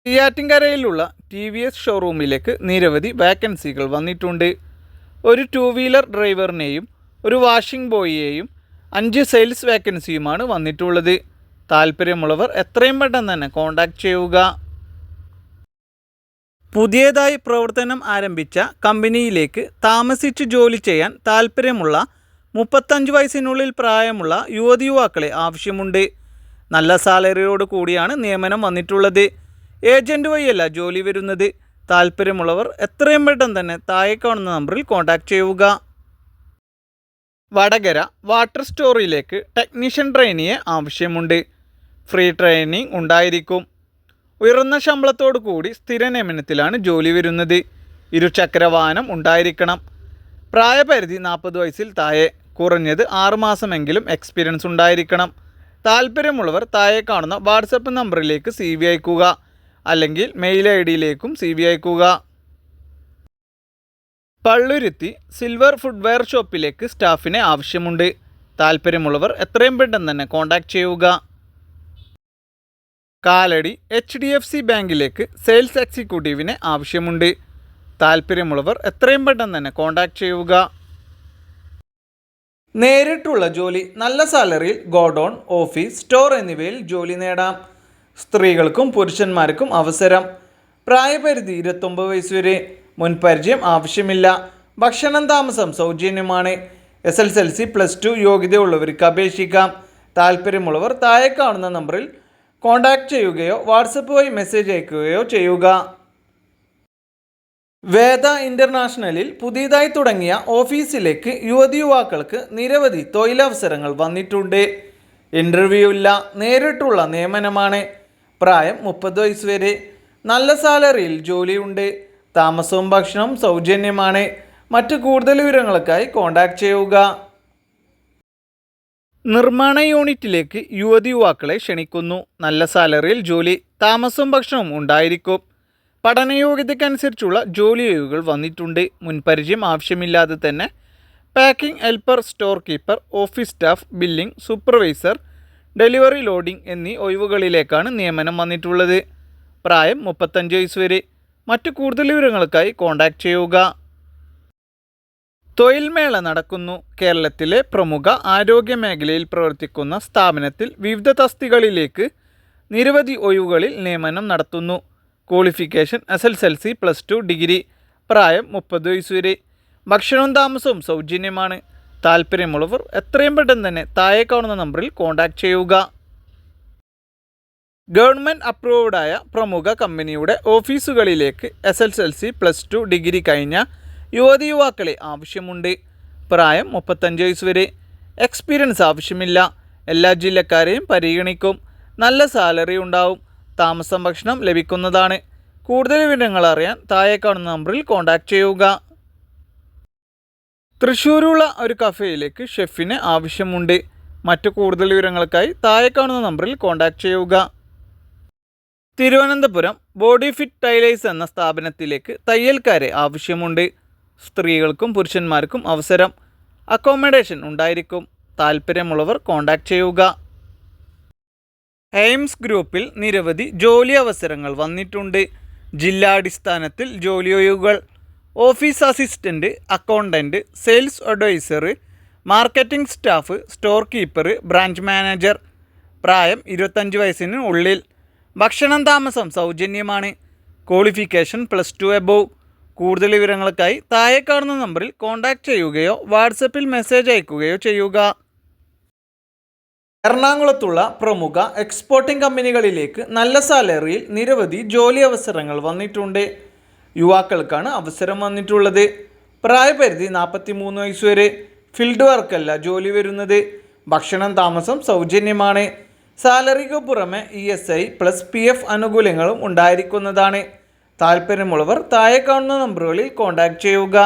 നെയ്യാറ്റിൻകരയിലുള്ള TVS ഷോറൂമിലേക്ക് നിരവധി വാക്കൻസികൾ വന്നിട്ടുണ്ട്. ഒരു 2 വീലർ ഡ്രൈവറിനെയും ഒരു വാഷിംഗ് ബോയിയെയും 5 സെയിൽസ് വാക്കൻസിയുമാണ് വന്നിട്ടുള്ളത്. താല്പര്യമുള്ളവർ എത്രയും പെട്ടെന്ന് തന്നെ കോൺടാക്റ്റ് ചെയ്യുക. പുതിയതായി പ്രവർത്തനം ആരംഭിച്ച കമ്പനിയിലേക്ക് താമസിച്ച് ജോലി ചെയ്യാൻ താല്പര്യമുള്ള 35 വയസ്സിനുള്ളിൽ പ്രായമുള്ള യുവതിയുവാക്കളെ ആവശ്യമുണ്ട്. നല്ല സാലറിയോട് കൂടിയാണ് നിയമനം വന്നിട്ടുള്ളത്. ഏജൻറ്റ് വഴിയല്ല ജോലി വരുന്നത്. താല്പര്യമുള്ളവർ എത്രയും പെട്ടെന്ന് തന്നെ താഴെ കാണുന്ന നമ്പറിൽ കോൺടാക്റ്റ് ചെയ്യുക. വടകര വാട്ടർ സ്റ്റോറിലേക്ക് ടെക്നീഷ്യൻ ട്രെയിനിയെ ആവശ്യമുണ്ട്. ഫ്രീ ട്രെയിനിങ് ഉണ്ടായിരിക്കും. ഉയർന്ന ശമ്പളത്തോടു കൂടി സ്ഥിര നിയമനത്തിലാണ് ജോലി വരുന്നത്. ഇരുചക്ര വാഹനം ഉണ്ടായിരിക്കണം. പ്രായപരിധി 40 വയസ്സിൽ താഴെ. കുറഞ്ഞത് 6 മാസമെങ്കിലും എക്സ്പീരിയൻസ് ഉണ്ടായിരിക്കണം. താല്പര്യമുള്ളവർ താഴെ കാണുന്ന വാട്സപ്പ് നമ്പറിലേക്ക് CV അയക്കുക. അല്ലെങ്കിൽ മെയിൽ ID CV അയക്കുക. പള്ളുരുത്തി സിൽവർ ഫുട്വെയർ ഷോപ്പിലേക്ക് സ്റ്റാഫിനെ ആവശ്യമുണ്ട്. താല്പര്യമുള്ളവർ എത്രയും പെട്ടെന്ന് തന്നെ കോൺടാക്റ്റ് ചെയ്യുക. കാലടി HDFC ബാങ്കിലേക്ക് സെയിൽസ് എക്സിക്യൂട്ടീവിനെ ആവശ്യമുണ്ട്. താല്പര്യമുള്ളവർ എത്രയും പെട്ടെന്ന് തന്നെ കോൺടാക്റ്റ് ചെയ്യുക. നേരിട്ടുള്ള ജോലി, നല്ല സാലറിയിൽ ഗോഡൗൺ, ഓഫീസ്, സ്റ്റോർ എന്നിവയിൽ ജോലി നേടാം. സ്ത്രീകൾക്കും പുരുഷന്മാർക്കും അവസരം. പ്രായപരിധി 29 വയസ്സ് വരെ. മുൻപരിചയം ആവശ്യമില്ല. ഭക്ഷണം താമസം സൗജന്യമാണ്. SSLC +2 യോഗ്യതയുള്ളവർക്ക് അപേക്ഷിക്കാം. താല്പര്യമുള്ളവർ താഴെ കാണുന്ന നമ്പറിൽ കോൺടാക്റ്റ് ചെയ്യുകയോ വാട്സപ്പ് വഴി മെസ്സേജ് അയക്കുകയോ ചെയ്യുക. വേദ ഇൻ്റർനാഷണലിൽ പുതിയതായി തുടങ്ങിയ ഓഫീസിലേക്ക് യുവതിയുവാക്കൾക്ക് നിരവധി തൊഴിലവസരങ്ങൾ വന്നിട്ടുണ്ട്. ഇൻ്റർവ്യൂ ഇല്ല, നേരിട്ടുള്ള നിയമനമാണ്. പ്രായം 30 വയസ്സ് വരെ. നല്ല സാലറിയിൽ ജോലിയുണ്ട്. താമസവും ഭക്ഷണവും സൗജന്യമാണ്. മറ്റ് കൂടുതൽ വിവരങ്ങൾക്കായി കോൺടാക്റ്റ് ചെയ്യുക. നിർമ്മാണ യൂണിറ്റിലേക്ക് യുവതിയുവാക്കളെ ക്ഷണിക്കുന്നു. നല്ല സാലറിയിൽ ജോലി, താമസവും ഭക്ഷണവും ഉണ്ടായിരിക്കും. പഠനയോഗ്യതയ്ക്കനുസരിച്ചുള്ള ജോലി ഒഴിവുകൾ വന്നിട്ടുണ്ട്. മുൻപരിചയം ആവശ്യമില്ലാതെ തന്നെ packing helper, store keeper, office staff, billing supervisor, delivery loading എന്നീ ഒഴിവുകളിലേക്കാണ് നിയമനം വന്നിട്ടുള്ളത്. പ്രായം 35 വയസ്സ് വരെ. മറ്റു കൂടുതൽ വിവരങ്ങൾക്കായി കോൺടാക്റ്റ് ചെയ്യുക. തൊഴിൽമേള നടക്കുന്നു. കേരളത്തിലെ പ്രമുഖ ആരോഗ്യ മേഖലയിൽ പ്രവർത്തിക്കുന്ന സ്ഥാപനത്തിൽ വിവിധ തസ്തികകളിലേക്ക് നിരവധി ഒഴിവുകളിൽ നിയമനം നടത്തുന്നു. Qualification SSLC +2 degree. പ്രായം 30 വയസ്സ് വരെ. ഭക്ഷണവും താമസവും സൗജന്യമാണ്. താല്പര്യമുള്ളവർ എത്രയും പെട്ടെന്ന് തന്നെ താഴെ കാണുന്ന നമ്പറിൽ കോൺടാക്റ്റ് ചെയ്യുക. ഗവൺമെൻറ് അപ്രൂവ്ഡായ പ്രമുഖ കമ്പനിയുടെ ഓഫീസുകളിലേക്ക് SSLC +2 ഡിഗ്രി കഴിഞ്ഞ യുവതിയുവാക്കളെ ആവശ്യമുണ്ട്. പ്രായം 35 വയസ്സ് വരെ. എക്സ്പീരിയൻസ് ആവശ്യമില്ല. എല്ലാ ജില്ലക്കാരെയും പരിഗണിക്കും. നല്ല സാലറി ഉണ്ടാവും. താമസം ഭക്ഷണം ലഭിക്കുന്നതാണ്. കൂടുതൽ വിവരങ്ങൾ അറിയാൻ താഴെ കാണുന്ന നമ്പറിൽ കോൺടാക്റ്റ് ചെയ്യുക. തൃശ്ശൂരുള്ള ഒരു കഫേയിലേക്ക് ഷെഫിന് ആവശ്യമുണ്ട്. മറ്റു കൂടുതൽ വിവരങ്ങൾക്കായി താഴെ കാണുന്ന നമ്പറിൽ കോൺടാക്റ്റ് ചെയ്യുക. തിരുവനന്തപുരം ബോഡി ഫിറ്റ് ടൈലേഴ്സ് എന്ന സ്ഥാപനത്തിലേക്ക് തയ്യൽക്കാരെ ആവശ്യമുണ്ട്. സ്ത്രീകൾക്കും പുരുഷന്മാർക്കും അവസരം. അക്കോമഡേഷൻ ഉണ്ടായിരിക്കും. താല്പര്യമുള്ളവർ കോൺടാക്റ്റ് ചെയ്യുക. എയിംസ് ഗ്രൂപ്പിൽ നിരവധി ജോലി അവസരങ്ങൾ വന്നിട്ടുണ്ട്. ജില്ലാടിസ്ഥാനത്തിൽ ജോലി ഒഴിവുകൾ. Office assistant, accountant, sales advisor, marketing staff, store keeper, branch manager. പ്രായം 25 വയസ്സിന് ഉള്ളിൽ. ഭക്ഷണം താമസം സൗജന്യമാണ്. Qualification +2 above. കൂടുതൽ വിവരങ്ങൾക്കായി താഴെ കാണുന്ന നമ്പറിൽ കോൺടാക്റ്റ് ചെയ്യുകയോ വാട്സപ്പിൽ മെസ്സേജ് അയക്കുകയോ ചെയ്യുക. എറണാകുളത്തുള്ള പ്രമുഖ എക്സ്പോർട്ടിംഗ് കമ്പനികളിലേക്ക് നല്ല സാലറിയിൽ നിരവധി ജോലി അവസരങ്ങൾ വന്നിട്ടുണ്ട്. യുവാക്കൾക്കാണ് അവസരം വന്നിട്ടുള്ളത്. പ്രായപരിധി 43 വയസ്സ് വരെ. ഫീൽഡ് വർക്കല്ല ജോലി വരുന്നത്. ഭക്ഷണം താമസം സൗജന്യമാണ്. സാലറിക്ക് പുറമെ ESI + PF ആനുകൂല്യങ്ങളും ഉണ്ടായിരിക്കുന്നതാണ്. താല്പര്യമുള്ളവർ താഴെ കാണുന്ന നമ്പറുകളിൽ കോൺടാക്റ്റ് ചെയ്യുക.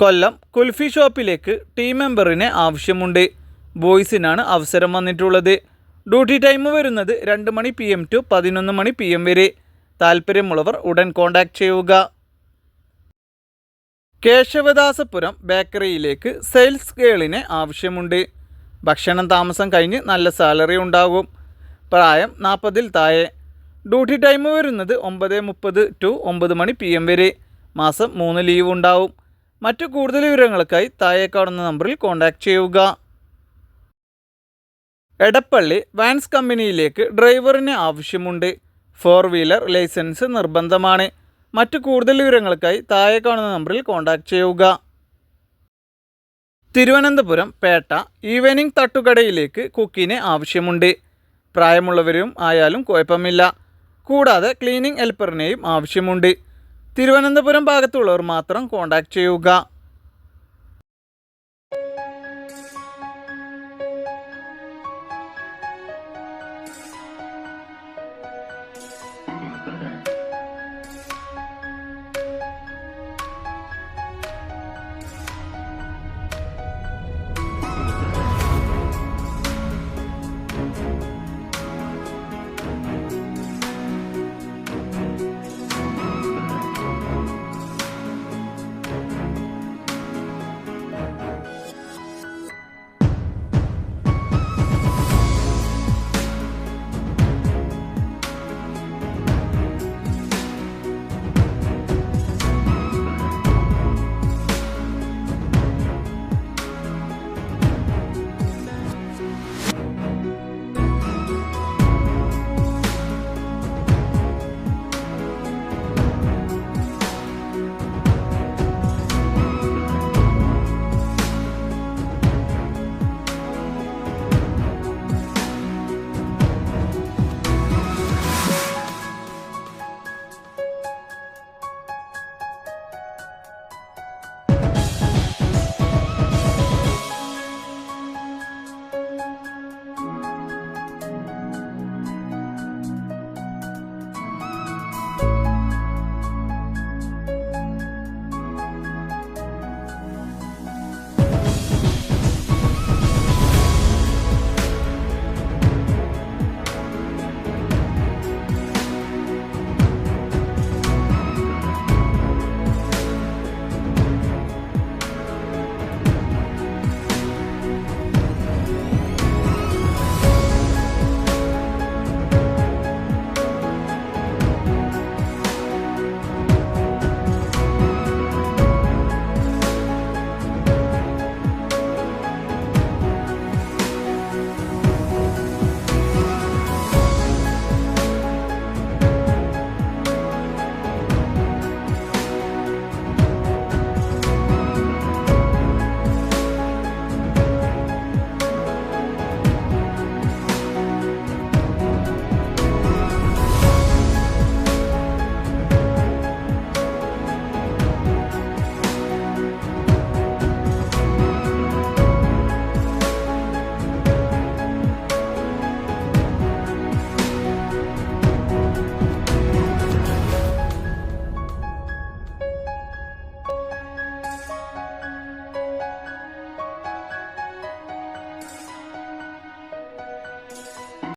കൊല്ലം കുൽഫി ഷോപ്പിലേക്ക് ടീം മെമ്പറിനെ ആവശ്യമുണ്ട്. ബോയ്സിനാണ് അവസരം വന്നിട്ടുള്ളത്. ഡ്യൂട്ടി ടൈം വരുന്നത് 2 മണി PM to 11 മണി PM വരെ. താല്പര്യമുള്ളവർ ഉടൻ കോൺടാക്റ്റ് ചെയ്യുക. കേശവദാസപുരം ബേക്കറിയിലേക്ക് സെയിൽസ് ഗേളിനെ ആവശ്യമുണ്ട്. ഭക്ഷണം താമസം കഴിഞ്ഞ് നല്ല സാലറി ഉണ്ടാകും. പ്രായം 40-ൽ താഴെ. ഡ്യൂട്ടി ടൈം വരുന്നത് 9:30 ടു 9 മണി PM വരെ. മാസം 3 ലീവ് ഉണ്ടാവും. മറ്റു കൂടുതൽ വിവരങ്ങൾക്കായി താഴെ കാണുന്ന നമ്പറിൽ കോൺടാക്റ്റ് ചെയ്യുക. എടപ്പള്ളി വാൻസ് കമ്പനിയിലേക്ക് ഡ്രൈവറിന് ആവശ്യമുണ്ട്. 4 വീലർ ലൈസൻസ് നിർബന്ധമാണ്. മറ്റു കൂടുതൽ വിവരങ്ങൾക്കായി താഴെ കാണുന്ന നമ്പറിൽ കോൺടാക്റ്റ് ചെയ്യുക. തിരുവനന്തപുരം പേട്ട ഈവനിംഗ് തട്ടുകടയിലേക്ക് കുക്കിന് ആവശ്യമുണ്ട്. പ്രായമുള്ളവരും ആയാലും കുഴപ്പമില്ല. കൂടാതെ ക്ലീനിങ് ഹെൽപ്പറിനെയും ആവശ്യമുണ്ട്. തിരുവനന്തപുരം ഭാഗത്തുള്ളവർ മാത്രം കോൺടാക്റ്റ് ചെയ്യുക.